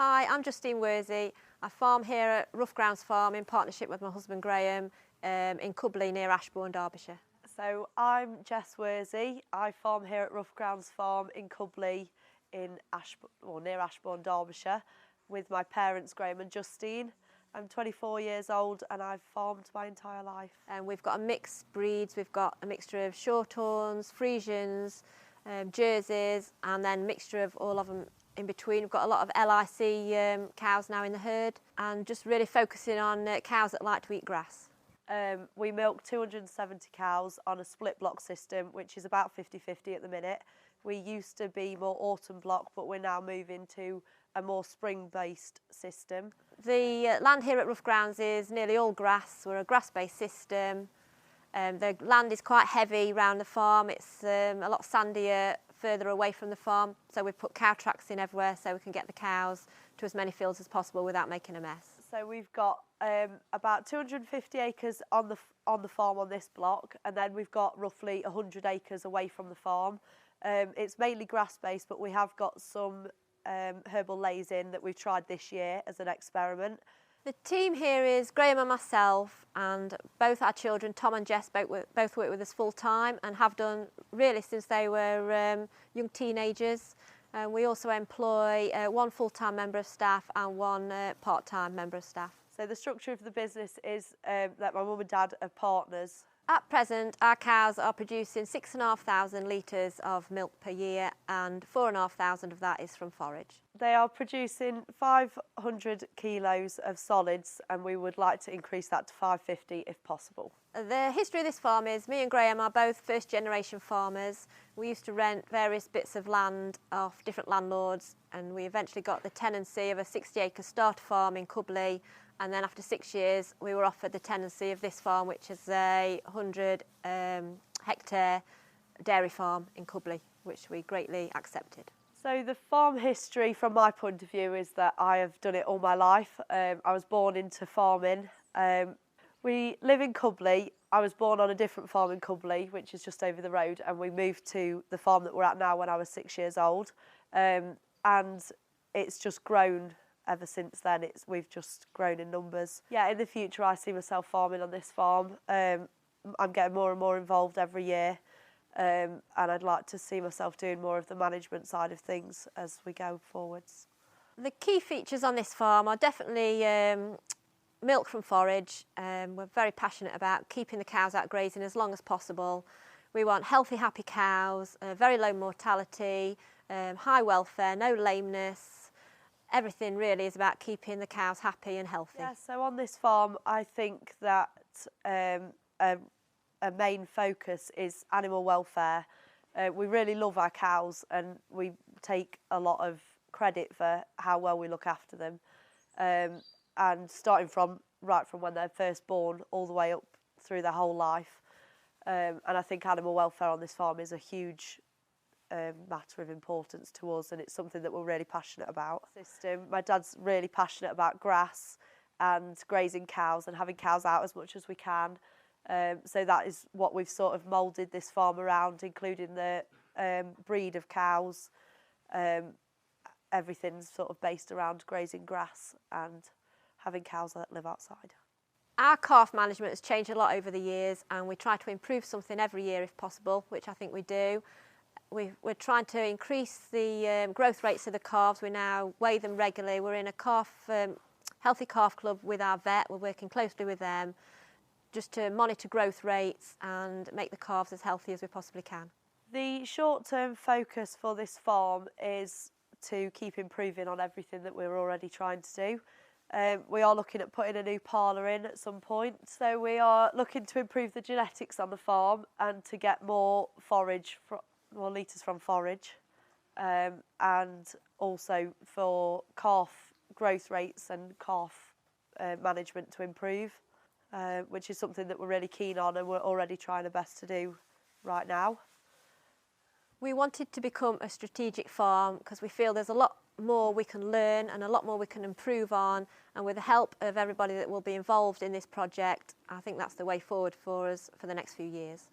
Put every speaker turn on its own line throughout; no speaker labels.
Hi, I'm Justine Worsey. I farm here at Rough Grounds Farm in partnership with my husband Graham in Cubley near Ashbourne, Derbyshire.
So I'm Jess Worsey. I farm here at Rough Grounds Farm in Cubley near Ashbourne, Derbyshire, with my parents Graham and Justine. I'm 24 years old and I've farmed my entire life.
And we've got a mixed breeds. We've got a mixture of Shorthorns, Friesians, Jerseys, and then mixture of all of them in between. We've got a lot of LIC cows now in the herd, and just really focusing on cows that like to eat grass.
We milk 270 cows on a split block system, which is about 50-50 at the minute. We used to be more autumn block, but we're now moving to a more spring-based system.
The land here at Rough Grounds is nearly all grass. We're a grass-based system. The land is quite heavy around the farm. It's a lot sandier further away from the farm, so we've put cow tracks in everywhere so we can get the cows to as many fields as possible without making a mess.
So we've got about 250 acres on the farm on this block, and then we've got roughly 100 acres away from the farm. It's mainly grass-based, but we have got some herbal lays in that we've tried this year as an experiment.
The team here is Graham and myself, and both our children, Tom and Jess, both work with us full time and have done really since they were young teenagers. We also employ one full-time member of staff and one part-time member of staff.
So the structure of the business is that my mum and dad are partners.
At present, our cows are producing 6,500 litres of milk per year, and 4,500 of that is from forage.
They are producing 500 kilos of solids, and we would like to increase that to 550 if possible.
The history of this farm is me and Graham are both first-generation farmers. We used to rent various bits of land off different landlords, and we eventually got the tenancy of a 60-acre starter farm in Cubley. And then after 6 years, we were offered the tenancy of this farm, which is a 100-hectare dairy farm in Cubley, which we greatly accepted.
So the farm history, from my point of view, is that I have done it all my life. I was born into farming. We live in Cubley. I was born on a different farm in Cubley, which is just over the road, and we moved to the farm that we're at now when I was 6 years old. And it's just grown. Ever since then, we've just grown in numbers. Yeah, in the future, I see myself farming on this farm. I'm getting more and more involved every year, and I'd like to see myself doing more of the management side of things as we go forwards.
The key features on this farm are definitely milk from forage. We're very passionate about keeping the cows out grazing as long as possible. We want healthy, happy cows, very low mortality, high welfare, no lameness. Everything really is about keeping the cows happy and healthy.
Yeah, so on this farm, I think that a main focus is animal welfare. We really love our cows, and we take a lot of credit for how well we look after them. And starting from when they're first born all the way up through their whole life. And I think animal welfare on this farm is a huge matter of importance to us, and it's something that we're really passionate about. My dad's really passionate about grass and grazing cows and having cows out as much as we can. So that is what we've sort of moulded this farm around, including the breed of cows. Everything's sort of based around grazing grass and having cows that live outside.
Our calf management has changed a lot over the years, and we try to improve something every year if possible, which I think we do. We're trying to increase the growth rates of the calves. We now weigh them regularly. We're in a healthy calf club with our vet. We're working closely with them just to monitor growth rates and make the calves as healthy as we possibly can.
The short-term focus for this farm is to keep improving on everything that we're already trying to do. We are looking at putting a new parlour in at some point. So we are looking to improve the genetics on the farm and to get more more litres from forage, and also for calf growth rates and calf management to improve, which is something that we're really keen on and we're already trying our best to do right now.
We wanted to become a strategic farm because we feel there's a lot more we can learn and a lot more we can improve on, and with the help of everybody that will be involved in this project, I think that's the way forward for us for the next few years.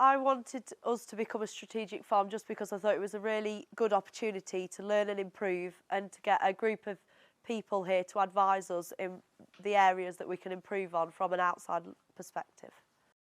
I wanted us to become a strategic farm just because I thought it was a really good opportunity to learn and improve, and to get a group of people here to advise us in the areas that we can improve on from an outside perspective.